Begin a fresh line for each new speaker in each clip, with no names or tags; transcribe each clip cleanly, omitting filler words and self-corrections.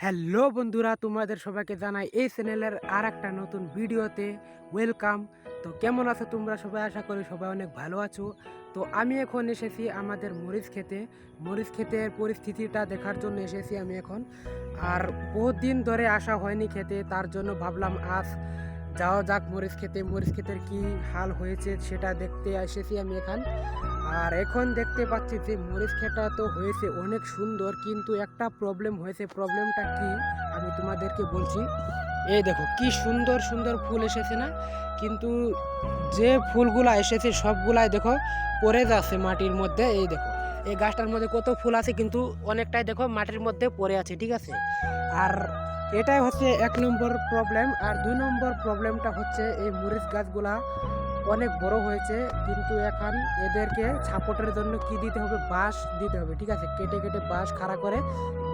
Hello বন্ধুরা, তোমাদের সবাইকে জানাই এই চ্যানেলের আর একটা নতুন ভিডিওতে ওয়েলকাম। তো কেমন আছো তোমরা সবাই? আশা করি সবাই অনেক ভালো আছো। তো আমি এখন এসেছি আমাদের মরিচ ক্ষেতের পরিস্থিতিটা দেখার জন্য এসেছি আমি এখন। আর বহুত দিন ধরে আসা হয়নি খেতে, তার জন্য ভাবলাম আজ যাওয়া যাক মরিচ ক্ষেতের কী হাল হয়েছে সেটা দেখতে এসেছি আমি এখান। আর এখন দেখতে পাচ্ছি যে মরিচ ক্ষেতটা তো হয়েছে অনেক সুন্দর, কিন্তু একটা প্রবলেম হয়েছে। প্রবলেমটা কি আমি তোমাদেরকে বলছি। এই দেখো কি সুন্দর সুন্দর ফুল এসেছে না, কিন্তু যে ফুলগুলা এসেছে সবগুলাই দেখো পড়ে যাচ্ছে মাটির মধ্যে। এই দেখো এই গাছটার মধ্যে কত ফুল আছে, কিন্তু অনেকটাই দেখো মাটির মধ্যে পড়ে আছে, ঠিক আছে। আর এটাই হচ্ছে 1 নম্বর প্রবলেম। আর 2 নম্বর প্রবলেমটা হচ্ছে এই মরিচ গাছগুলা অনেক বড় হয়েছে, কিন্তু এখন এদেরকে সাপোর্টের জন্য কি দিতে হবে? বাঁশ দিতে হবে, ঠিক আছে। কেটে কেটে বাঁশ খাড়া করে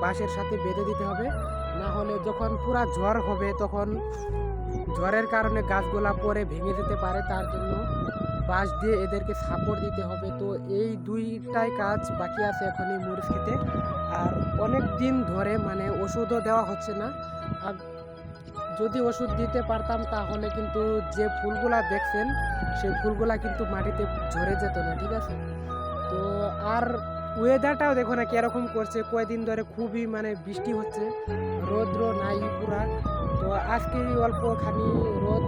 বাঁশের সাথে বেঁধে দিতে হবে, না হলে যখন পুরা ঝড় হবে তখন ঝড়ের কারণে গাছগুলা পরে ভেঙে যেতে পারে। তার জন্য বাঁশ দিয়ে এদেরকে সাপোর্ট দিতে হবে। তো এই দুইটাই কাজ বাকি আছে এখন এই মরিচ খেতে। আর অনেক দিন ধরে মানে ওষুধও দেওয়া হচ্ছে না। আর যদি ওষুধ দিতে পারতাম তাহলে কিন্তু যে ফুলগুলা দেখছেন সেই ফুলগুলা কিন্তু মাটিতে ঝরে যেত না, ঠিক আছে। তো আর ওয়েদারটাও দেখো না কীরকম করছে, কয়েকদিন ধরে খুবই মানে বৃষ্টি হচ্ছে, রৌদ্র নাই পুরা। তো আজকে অল্পখানি রোদ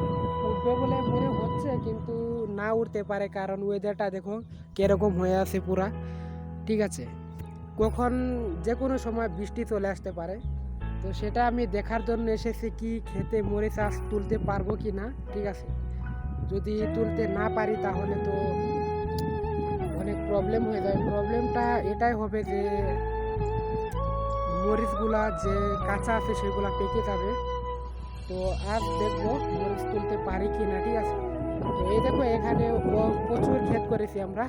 উঠবে বলে মনে হচ্ছে, কিন্তু না উঠতে পারে, কারণ ওয়েদারটা দেখো কীরকম হয়ে আছে পুরা, ঠিক আছে। কখন যে কোনো সময় বৃষ্টি চলে আসতে পারে। তো সেটা আমি দেখার জন্য এসেছি কি খেতে মরিচ চাষ তুলতে পারবো কি না, ঠিক আছে। যদি তুলতে না পারি তাহলে তো অনেক প্রবলেম হয়ে যায়। প্রবলেমটা এটাই হবে যে মরিচগুলা যে কাঁচা আছে সেগুলা পেকে যাবে। তো আজ দেখবো মরিচ তুলতে পারি কি না, ঠিক আছে। তো এই দেখো এখানে প্রচুর ক্ষেত করেছি আমরা,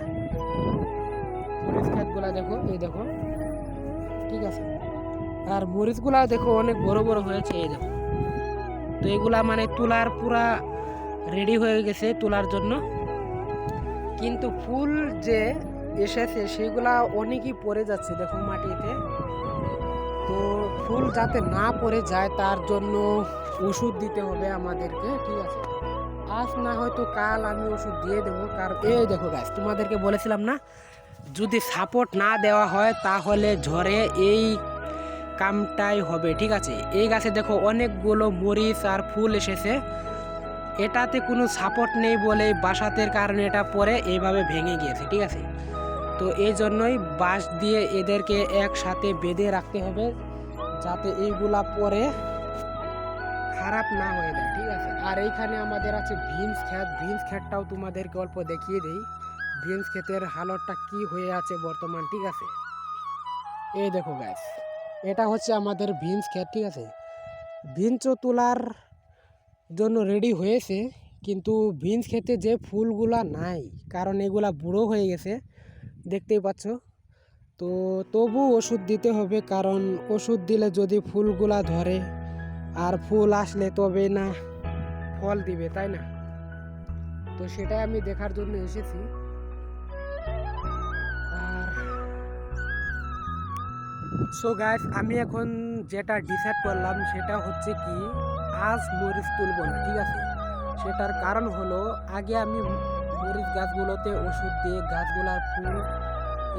মরিচ ক্ষেতগুলা দেখো, এই দেখো, ঠিক আছে। আর মরিচগুলা দেখো অনেক বড় বড় হয়েছে, এই দেখো। তো এগুলা মানে তোলার পুরা রেডি হয়ে গেছে তোলার জন্য, কিন্তু ফুল যে এসেছে সেগুলা অনেকই পড়ে যাচ্ছে দেখো মাটিতে। তো ফুল যাতে না পড়ে যায় তার জন্য ওষুধ দিতে হবে আমাদেরকে, ঠিক আছে। আজ না হয়তো কাল আমি ওষুধ দিয়ে দেবো। কারণ এই দেখো গাছ, তোমাদেরকে বলেছিলাম না, যদি সাপোর্ট না দেওয়া হয় তাহলে ঝড়ে এই কামটাই হবে, ঠিক আছে। এই গাছে দেখো অনেকগুলো মরিচ আর ফুল এসেছে, এটাতে কোনো সাপোর্ট নেই বলে বাসাতের কারণে এটা পরে এইভাবে ভেঙে গিয়েছে, ঠিক আছে। তো এই জন্যই বাঁশ দিয়ে এদেরকে একসাথে বেঁধে রাখতে হবে, যাতে এইগুলা পরে খারাপ না হয়ে যায়, ঠিক আছে। আর এইখানে আমাদের আছে ভিন্স ক্ষেতটাও তোমাদেরকে অল্প দেখিয়ে দিই। ভিন্স ক্ষেতের হালতটা কি হয়ে আছে বর্তমান, ঠিক আছে। এই দেখো গাছ, এটা হচ্ছে আমাদের ভিন্স ক্ষেত, ঠিক আছে। ভিন্সও তোলার জন্য রেডি হয়েছে, কিন্তু বিনস খেতে যে ফুলগুলা নাই, কারণ এগুলা বুড়ো হয়ে গেছে দেখতেই পাচ্ছ। তো তবু ওষুধ দিতে হবে, কারণ ওষুধ দিলে যদি ফুলগুলা ধরে আর ফুল আসলে তবে না ফল দিবে, তাই না। তো সেটাই আমি দেখার জন্য এসেছি। আর সো গাইস, আমি এখন যেটা ডিসাইড করলাম সেটা হচ্ছে কি, আজ মরিচ তুলব না, ঠিক আছে। সেটার কারণ হলো, আগে আমি মরিচ গাছগুলোতে ওষুধ দিয়ে গাছগুলার ফুল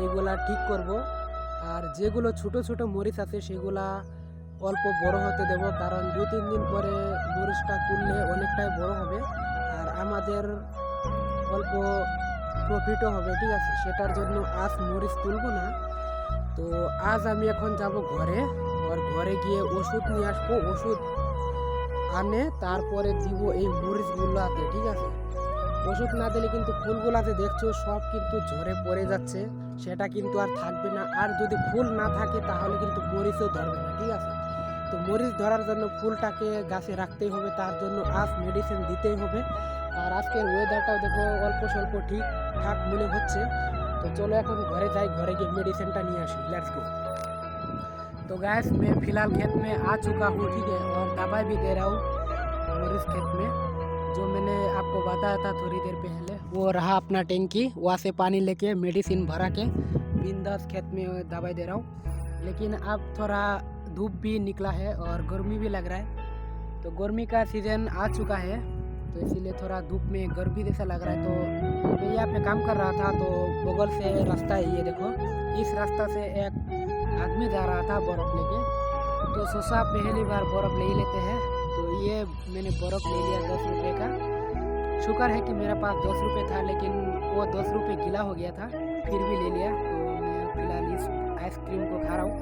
এগুলা ঠিক করব। আর যেগুলো ছোট ছোট মরিচ আছে সেগুলা অল্প বড় হতে দেব, কারণ 2-3 দিন পরে মরিচটা তুললে অনেকটাই বড় হবে আর আমাদের অল্প প্রফিটও হবে, ঠিক আছে। সেটার জন্য আজ মরিচ তুলব না। তো আজ আমি এখন যাব ঘরে, আর ঘরে গিয়ে ওষুধ নিয়ে আসবো। ওষুধ আনে তারপরে দিব এই মরিচগুলোতে, ঠিক আছে। ওষুধ না দিলে কিন্তু ফুলগুলাতে দেখছো সব কিন্তু ঝরে পড়ে যাচ্ছে, সেটা কিন্তু আর থাকবে না। আর যদি ফুল না থাকে তাহলে কিন্তু মরিচও ধরবে না, ঠিক আছে। তো মরিচ ধরার জন্য ফুলটাকে গাছে রাখতেই হবে, তার জন্য আজ মেডিসিন দিতেই হবে। আর আজকের ওয়েদারটাও দেখো অল্প স্বল্প ঠিকঠাক মনে হচ্ছে। तो चलो এখন ঘরে যাই, ঘরে গিয়ে মেডিसिनটা নিয়ে আসি। Let's go. तो गैस मैं फ़िलहाल खेत में आ चुका हूँ, ठीक है, और दवाई भी दे रहा हूँ मरीच खेत में, जो मैंने आपको बताया था थोड़ी देर पहले। वो रहा अपना टैंकी, वहाँ से पानी लेके मेडिसिन भरा के बिंदास खेत में दवाई दे रहा हूँ। लेकिन अब थोड़ा धूप भी निकला है और गर्मी भी लग रहा है। तो गर्मी का सीज़न आ चुका है, तो इसीलिए थोड़ा धूप में गर्मी जैसा लग रहा है। तो मैं यहाँ पे काम कर रहा था, तो बगल से रास्ता है, ये देखो, इस रास्ता से एक आदमी जा रहा था बर्फ़ लेके। तो सोचा पहली बार बर्फ़ ले ही लेते हैं, तो ये मैंने बर्फ़ ले लिया 10 रुपये का। शुक्र है कि मेरे पास 10 रुपये था, लेकिन वो 10 रुपये गीला हो गया था, फिर भी ले लिया। तो मैं फिलहाल इस आइसक्रीम को खा रहा हूँ,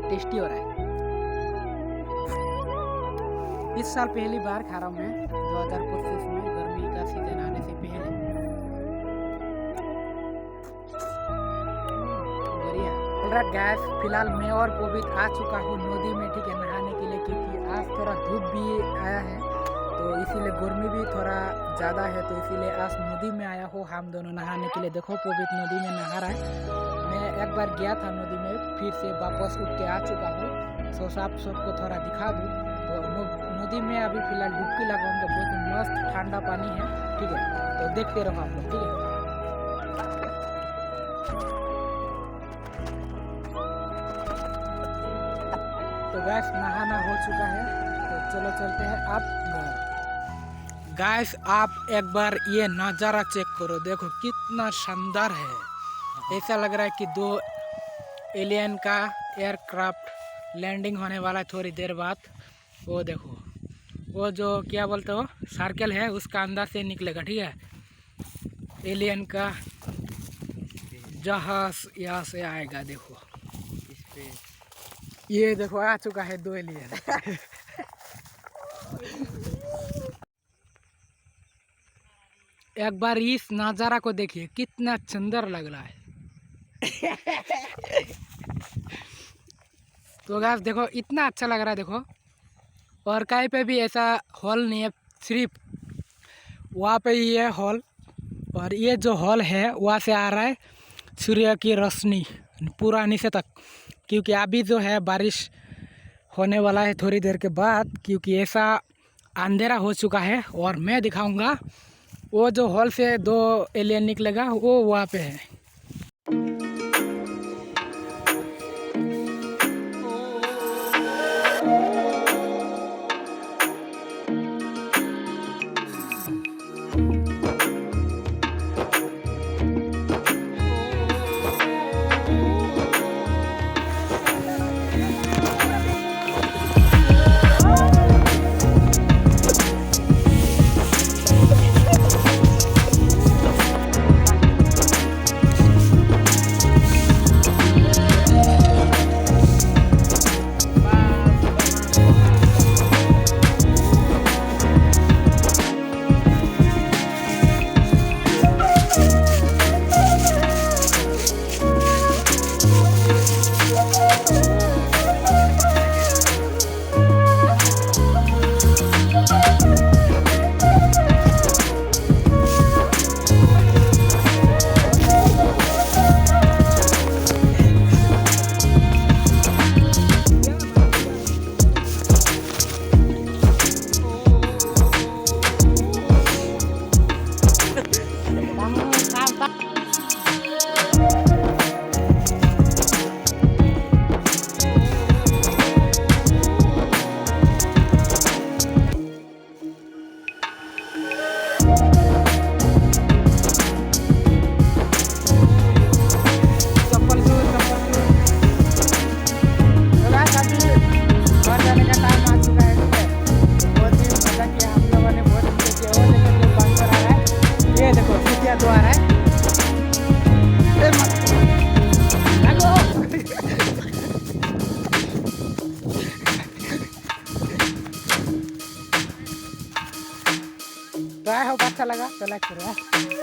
टेस्टी हो रहा है। इस साल पहली बार खा रहा हूँ मैं 2025 में, गर्मी का सीजन आने से पहले। बढ़िया। ऑलराइट गाइस, फिलहाल मैं और पवित आ चुका हूँ नदी में, ठीक है, नहाने के लिए, क्योंकि आज थोड़ा धूप भी आया है, तो इसीलिए गर्मी भी थोड़ा ज़्यादा है। तो इसीलिए आज नदी में आया हूँ हम दोनों नहाने के लिए। देखो पवित नदी में नहा रहा है। मैं एक बार गया था नदी में, फिर से वापस उठ के आ चुका हूँ, तो आप सबको थोड़ा दिखा दूँ। तो नदी में अभी फिलहाल डुबकी लगाऊंगा, बहुत मस्त ठंडा पानी है, ठीक है। तो देखते रहो आप लोग, ठीक है। तो गैस नहाना हो चुका है, तो चलो चलते हैं आप घर। गैस आप एक बार ये नज़ारा चेक करो, देखो कितना शानदार है। ऐसा लग रहा है कि 2 एलियन का एयरक्राफ्ट लैंडिंग होने वाला है थोड़ी देर बाद। वो देखो, वो जो क्या बोलते हो सर्कल है, उसका अंदर से निकलेगा, ठीक है। एलियन का जहाज यहाँ से आएगा, देखो इस पे, ये देखो आ चुका है 2 एलियन। एक बार इस नज़ारा को देखिए, कितना सुंदर लग रहा है। तो गाइस देखो, इतना अच्छा लग रहा है, देखो। और कहीं पे भी ऐसा हॉल नहीं है, सिर्फ वहाँ पे ही है हॉल। और ये जो हॉल है वहाँ से आ रहा है सूर्य की रोशनी पूरा नीचे तक, क्योंकि अभी जो है बारिश होने वाला है थोड़ी देर के बाद, क्योंकि ऐसा अंधेरा हो चुका है। और मैं दिखाऊंगा वो जो हॉल से 2 एलियन निकलेगा, वो वहाँ पे है। तो आई होप अच्छा लगा, तो लाइक करो।